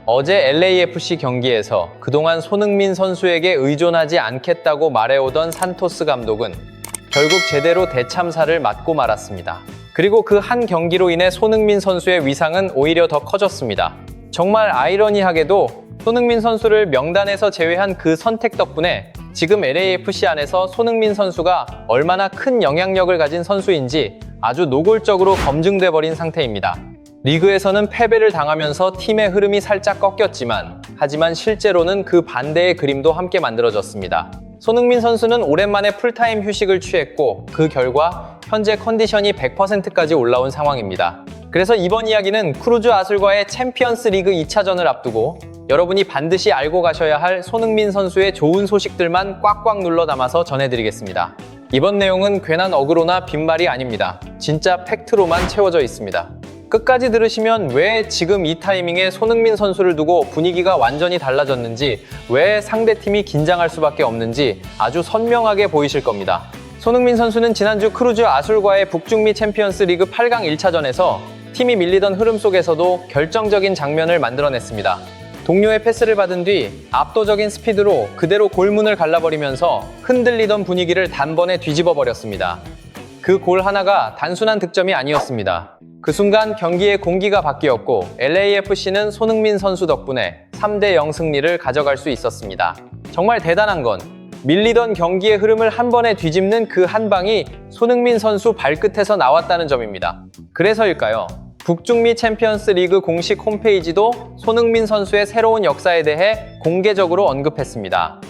어제 LAFC 경기에서 그동안 손흥민 선수에게 의존하지 않겠다고 말해오던 산토스 감독은 결국 제대로 대참사를 맞고 말았습니다. 그리고 그 한 경기로 인해 손흥민 선수의 위상은 오히려 더 커졌습니다. 정말 아이러니하게도 손흥민 선수를 명단에서 제외한 그 선택 덕분에 지금 LAFC 안에서 손흥민 선수가 얼마나 큰 영향력을 가진 선수인지 아주 노골적으로 검증돼 버린 상태입니다. 리그에서는 패배를 당하면서 팀의 흐름이 살짝 꺾였지만 하지만 실제로는 그 반대의 그림도 함께 만들어졌습니다. 손흥민 선수는 오랜만에 풀타임 휴식을 취했고 그 결과 현재 컨디션이 100%까지 올라온 상황입니다. 그래서 이번 이야기는 크루즈 아술과의 챔피언스 리그 2차전을 앞두고 여러분이 반드시 알고 가셔야 할 손흥민 선수의 좋은 소식들만 꽉꽉 눌러 담아서 전해드리겠습니다. 이번 내용은 괜한 어그로나 빈말이 아닙니다. 진짜 팩트로만 채워져 있습니다. 끝까지 들으시면 왜 지금 이 타이밍에 손흥민 선수를 두고 분위기가 완전히 달라졌는지, 왜 상대팀이 긴장할 수밖에 없는지 아주 선명하게 보이실 겁니다. 손흥민 선수는 지난주 크루즈 아술과의 북중미 챔피언스 리그 8강 1차전에서 팀이 밀리던 흐름 속에서도 결정적인 장면을 만들어냈습니다. 동료의 패스를 받은 뒤 압도적인 스피드로 그대로 골문을 갈라버리면서 흔들리던 분위기를 단번에 뒤집어 버렸습니다. 그 골 하나가 단순한 득점이 아니었습니다. 그 순간 경기의 공기가 바뀌었고 LAFC는 손흥민 선수 덕분에 3대0 승리를 가져갈 수 있었습니다. 정말 대단한 건 밀리던 경기의 흐름을 한 번에 뒤집는 그 한 방이 손흥민 선수 발끝에서 나왔다는 점입니다. 그래서일까요? 북중미 챔피언스 리그 공식 홈페이지도 손흥민 선수의 새로운 역사에 대해 공개적으로 언급했습니다.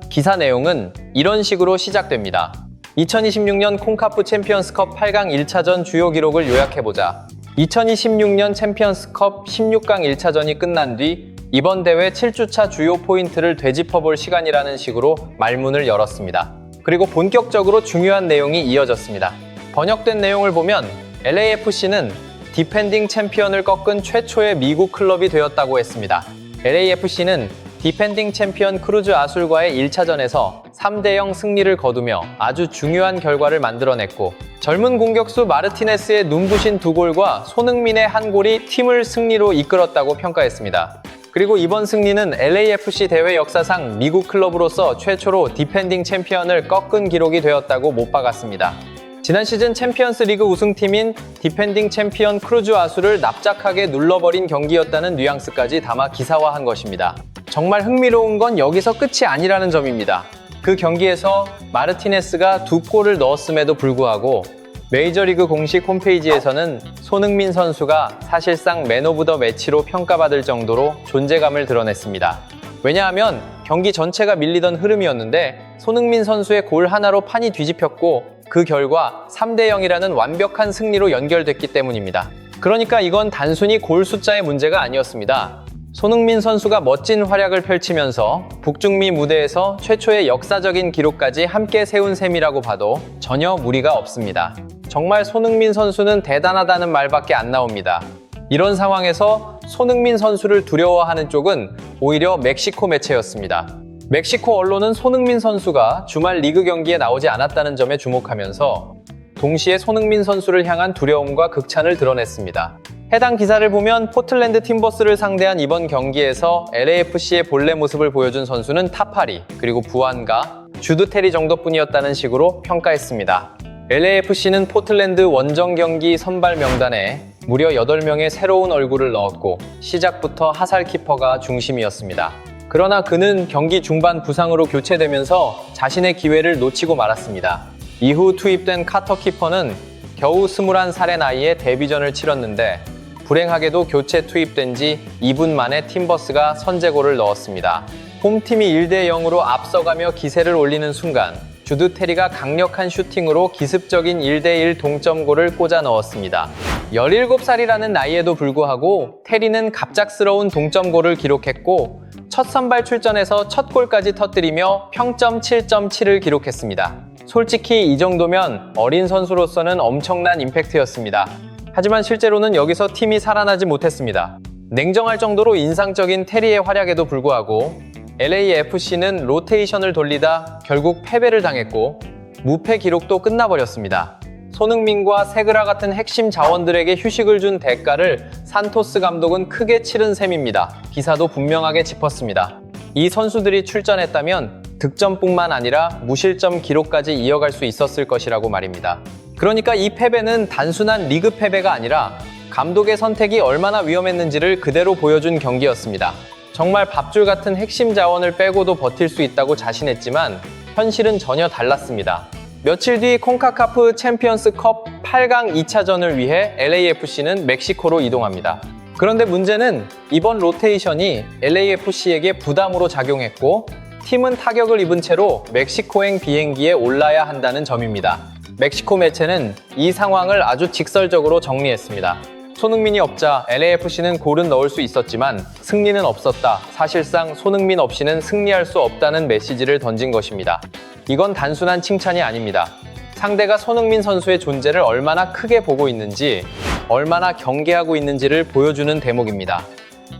기사 내용은 이런 식으로 시작됩니다. 2026년 콩카프 챔피언스컵 8강 1차전 주요 기록을 요약해보자. 2026년 챔피언스컵 16강 1차전이 끝난 뒤 이번 대회 7주차 주요 포인트를 되짚어볼 시간이라는 식으로 말문을 열었습니다. 그리고 본격적으로 중요한 내용이 이어졌습니다. 번역된 내용을 보면 LAFC는 디펜딩 챔피언을 꺾은 최초의 미국 클럽이 되었다고 했습니다. LAFC는 디펜딩 챔피언 크루즈 아술과의 1차전에서 3대0 승리를 거두며 아주 중요한 결과를 만들어냈고 젊은 공격수 마르티네스의 눈부신 2골과 손흥민의 1골이 팀을 승리로 이끌었다고 평가했습니다. 그리고 이번 승리는 LAFC 대회 역사상 미국 클럽으로서 최초로 디펜딩 챔피언을 꺾은 기록이 되었다고 못 박았습니다. 지난 시즌 챔피언스 리그 우승팀인 디펜딩 챔피언 크루즈 아술을 납작하게 눌러버린 경기였다는 뉘앙스까지 담아 기사화한 것입니다. 정말 흥미로운 건 여기서 끝이 아니라는 점입니다. 그 경기에서 마르티네스가 2골을 넣었음에도 불구하고 메이저리그 공식 홈페이지에서는 손흥민 선수가 사실상 맨 오브 더 매치로 평가받을 정도로 존재감을 드러냈습니다. 왜냐하면 경기 전체가 밀리던 흐름이었는데 손흥민 선수의 골 하나로 판이 뒤집혔고 그 결과 3대0이라는 완벽한 승리로 연결됐기 때문입니다. 그러니까 이건 단순히 골 숫자의 문제가 아니었습니다. 손흥민 선수가 멋진 활약을 펼치면서 북중미 무대에서 최초의 역사적인 기록까지 함께 세운 셈이라고 봐도 전혀 무리가 없습니다. 정말 손흥민 선수는 대단하다는 말밖에 안 나옵니다. 이런 상황에서 손흥민 선수를 두려워하는 쪽은 오히려 멕시코 매체였습니다. 멕시코 언론은 손흥민 선수가 주말 리그 경기에 나오지 않았다는 점에 주목하면서 동시에 손흥민 선수를 향한 두려움과 극찬을 드러냈습니다. 해당 기사를 보면 포틀랜드 팀버스를 상대한 이번 경기에서 LAFC의 본래 모습을 보여준 선수는 타파리, 그리고 부안가, 주드 테리 정도뿐이었다는 식으로 평가했습니다. LAFC는 포틀랜드 원정 경기 선발 명단에 무려 8명의 새로운 얼굴을 넣었고 시작부터 하살 키퍼가 중심이었습니다. 그러나 그는 경기 중반 부상으로 교체되면서 자신의 기회를 놓치고 말았습니다. 이후 투입된 카터 키퍼는 겨우 21살의 나이에 데뷔전을 치렀는데 불행하게도 교체 투입된 지 2분 만에 팀버스가 선제골을 넣었습니다. 홈팀이 1대0으로 앞서가며 기세를 올리는 순간 주드 테리가 강력한 슈팅으로 기습적인 1대1 동점골을 꽂아 넣었습니다. 17살이라는 나이에도 불구하고 테리는 갑작스러운 동점골을 기록했고 첫 선발 출전에서 첫 골까지 터뜨리며 평점 7.7을 기록했습니다. 솔직히 이 정도면 어린 선수로서는 엄청난 임팩트였습니다. 하지만 실제로는 여기서 팀이 살아나지 못했습니다. 냉정할 정도로 인상적인 테리의 활약에도 불구하고 LAFC는 로테이션을 돌리다 결국 패배를 당했고 무패 기록도 끝나버렸습니다. 손흥민과 세그라 같은 핵심 자원들에게 휴식을 준 대가를 산토스 감독은 크게 치른 셈입니다. 기사도 분명하게 짚었습니다. 이 선수들이 출전했다면 득점뿐만 아니라 무실점 기록까지 이어갈 수 있었을 것이라고 말입니다. 그러니까 이 패배는 단순한 리그 패배가 아니라 감독의 선택이 얼마나 위험했는지를 그대로 보여준 경기였습니다. 정말 밥줄 같은 핵심 자원을 빼고도 버틸 수 있다고 자신했지만 현실은 전혀 달랐습니다. 며칠 뒤 콘카카프 챔피언스컵 8강 2차전을 위해 LAFC는 멕시코로 이동합니다. 그런데 문제는 이번 로테이션이 LAFC에게 부담으로 작용했고 팀은 타격을 입은 채로 멕시코행 비행기에 올라야 한다는 점입니다. 멕시코 매체는 이 상황을 아주 직설적으로 정리했습니다. 손흥민이 없자 LAFC는 골은 넣을 수 있었지만 승리는 없었다. 사실상 손흥민 없이는 승리할 수 없다는 메시지를 던진 것입니다. 이건 단순한 칭찬이 아닙니다. 상대가 손흥민 선수의 존재를 얼마나 크게 보고 있는지, 얼마나 경계하고 있는지를 보여주는 대목입니다.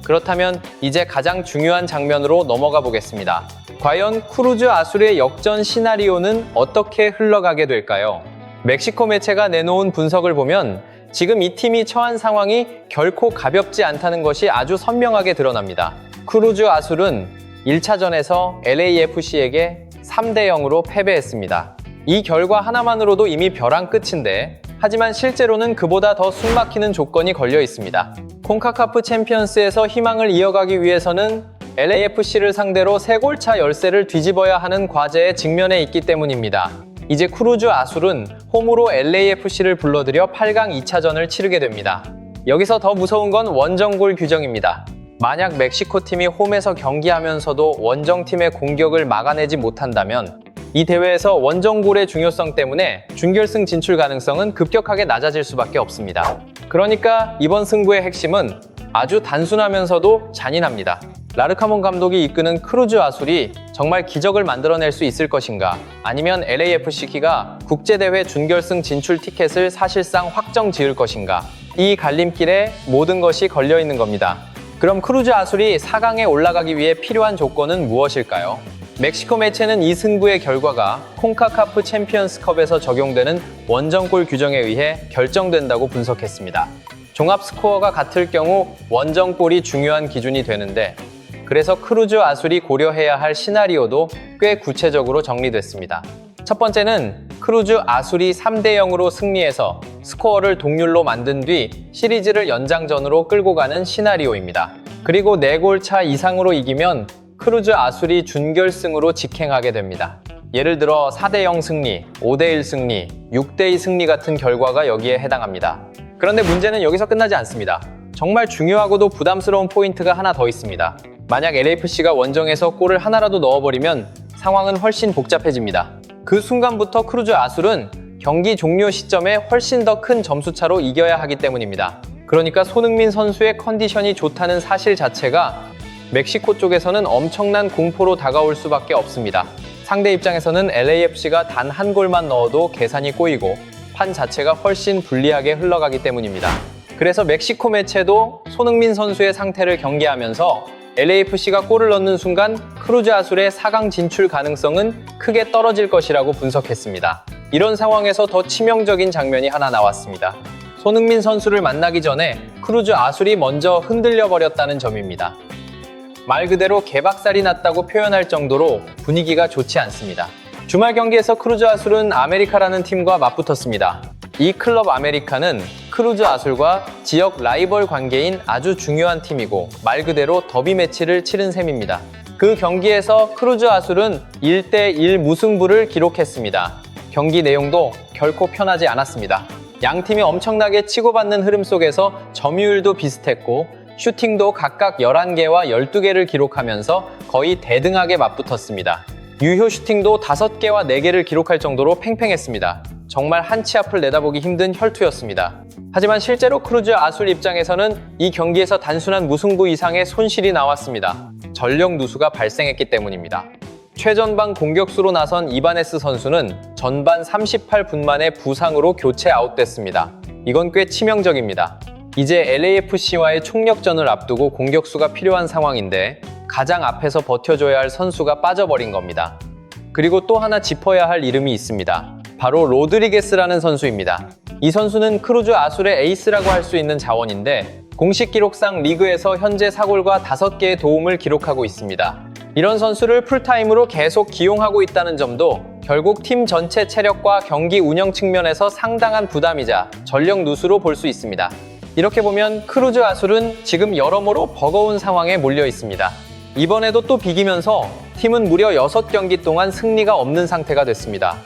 그렇다면 이제 가장 중요한 장면으로 넘어가 보겠습니다. 과연 크루즈 아술의 역전 시나리오는 어떻게 흘러가게 될까요? 멕시코 매체가 내놓은 분석을 보면 지금 이 팀이 처한 상황이 결코 가볍지 않다는 것이 아주 선명하게 드러납니다. 크루즈 아술은 1차전에서 LAFC에게 3대0으로 패배했습니다. 이 결과 하나만으로도 이미 벼랑 끝인데 하지만 실제로는 그보다 더 숨막히는 조건이 걸려 있습니다. 콘카카프 챔피언스에서 희망을 이어가기 위해서는 LAFC를 상대로 3골차 열세를 뒤집어야 하는 과제에 직면해 있기 때문입니다. 이제 크루즈 아술은 홈으로 LAFC를 불러들여 8강 2차전을 치르게 됩니다. 여기서 더 무서운 건 원정골 규정입니다. 만약 멕시코 팀이 홈에서 경기하면서도 원정팀의 공격을 막아내지 못한다면 이 대회에서 원정골의 중요성 때문에 준결승 진출 가능성은 급격하게 낮아질 수밖에 없습니다. 그러니까 이번 승부의 핵심은 아주 단순하면서도 잔인합니다. 라르카몬 감독이 이끄는 크루즈 아술이 정말 기적을 만들어낼 수 있을 것인가, 아니면 LAFC가 국제대회 준결승 진출 티켓을 사실상 확정 지을 것인가, 이 갈림길에 모든 것이 걸려 있는 겁니다. 그럼 크루즈 아술이 4강에 올라가기 위해 필요한 조건은 무엇일까요? 멕시코 매체는 이 승부의 결과가 콘카카프 챔피언스컵에서 적용되는 원정골 규정에 의해 결정된다고 분석했습니다. 종합 스코어가 같을 경우 원정골이 중요한 기준이 되는데, 그래서 크루즈 아술이 고려해야 할 시나리오도 꽤 구체적으로 정리됐습니다. 첫 번째는 크루즈 아술이 3대0으로 승리해서 스코어를 동률로 만든 뒤 시리즈를 연장전으로 끌고 가는 시나리오입니다. 그리고 4골 차 이상으로 이기면 크루즈 아술이 준결승으로 직행하게 됩니다. 예를 들어 4대0 승리, 5대1 승리, 6대2 승리 같은 결과가 여기에 해당합니다. 그런데 문제는 여기서 끝나지 않습니다. 정말 중요하고도 부담스러운 포인트가 하나 더 있습니다. 만약 LAFC가 원정에서 골을 하나라도 넣어버리면 상황은 훨씬 복잡해집니다. 그 순간부터 크루즈 아술은 경기 종료 시점에 훨씬 더 큰 점수차로 이겨야 하기 때문입니다. 그러니까 손흥민 선수의 컨디션이 좋다는 사실 자체가 멕시코 쪽에서는 엄청난 공포로 다가올 수밖에 없습니다. 상대 입장에서는 LAFC가 단 한 골만 넣어도 계산이 꼬이고 판 자체가 훨씬 불리하게 흘러가기 때문입니다. 그래서 멕시코 매체도 손흥민 선수의 상태를 경계하면서 LAFC가 골을 넣는 순간 크루즈 아술의 4강 진출 가능성은 크게 떨어질 것이라고 분석했습니다. 이런 상황에서 더 치명적인 장면이 하나 나왔습니다. 손흥민 선수를 만나기 전에 크루즈 아술이 먼저 흔들려 버렸다는 점입니다. 말 그대로 개박살이 났다고 표현할 정도로 분위기가 좋지 않습니다. 주말 경기에서 크루즈 아술은 아메리카라는 팀과 맞붙었습니다. 이 클럽 아메리카는 크루즈 아술과 지역 라이벌 관계인 아주 중요한 팀이고 말 그대로 더비 매치를 치른 셈입니다. 그 경기에서 크루즈 아술은 1대1 무승부를 기록했습니다. 경기 내용도 결코 편하지 않았습니다. 양 팀이 엄청나게 치고받는 흐름 속에서 점유율도 비슷했고 슈팅도 각각 11개와 12개를 기록하면서 거의 대등하게 맞붙었습니다. 유효 슈팅도 5개와 4개를 기록할 정도로 팽팽했습니다. 정말 한 치 앞을 내다보기 힘든 혈투였습니다. 하지만 실제로 크루즈 아술 입장에서는 이 경기에서 단순한 무승부 이상의 손실이 나왔습니다. 전력 누수가 발생했기 때문입니다. 최전방 공격수로 나선 이바네스 선수는 전반 38분 만에 부상으로 교체 아웃됐습니다. 이건 꽤 치명적입니다. 이제 LAFC와의 총력전을 앞두고 공격수가 필요한 상황인데 가장 앞에서 버텨줘야 할 선수가 빠져버린 겁니다. 그리고 또 하나 짚어야 할 이름이 있습니다. 바로 로드리게스라는 선수입니다. 이 선수는 크루즈 아술의 에이스라고 할 수 있는 자원인데 공식 기록상 리그에서 현재 4골과 5개의 도움을 기록하고 있습니다. 이런 선수를 풀타임으로 계속 기용하고 있다는 점도 결국 팀 전체 체력과 경기 운영 측면에서 상당한 부담이자 전력 누수로 볼 수 있습니다. 이렇게 보면 크루즈 아술은 지금 여러모로 버거운 상황에 몰려 있습니다. 이번에도 또 비기면서 팀은 무려 6경기 동안 승리가 없는 상태가 됐습니다.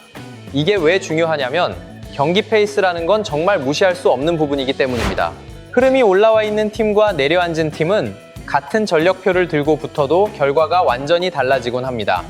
이게 왜 중요하냐면 경기 페이스라는 건 정말 무시할 수 없는 부분이기 때문입니다. 흐름이 올라와 있는 팀과 내려앉은 팀은 같은 전력표를 들고 붙어도 결과가 완전히 달라지곤 합니다.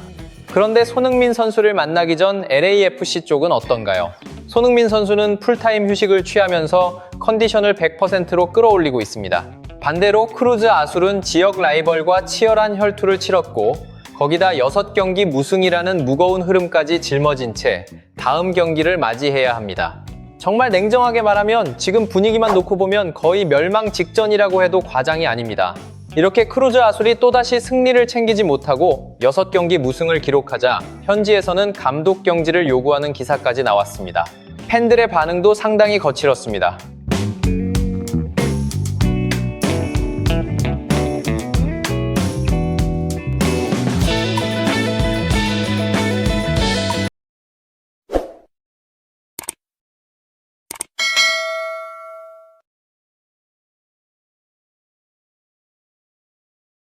그런데 손흥민 선수를 만나기 전 LAFC 쪽은 어떤가요? 손흥민 선수는 풀타임 휴식을 취하면서 컨디션을 100%로 끌어올리고 있습니다. 반대로 크루즈 아술은 지역 라이벌과 치열한 혈투를 치렀고 거기다 6경기 무승이라는 무거운 흐름까지 짊어진 채 다음 경기를 맞이해야 합니다. 정말 냉정하게 말하면 지금 분위기만 놓고 보면 거의 멸망 직전이라고 해도 과장이 아닙니다. 이렇게 크루즈 아술이 또다시 승리를 챙기지 못하고 6경기 무승을 기록하자 현지에서는 감독 경질을 요구하는 기사까지 나왔습니다. 팬들의 반응도 상당히 거칠었습니다.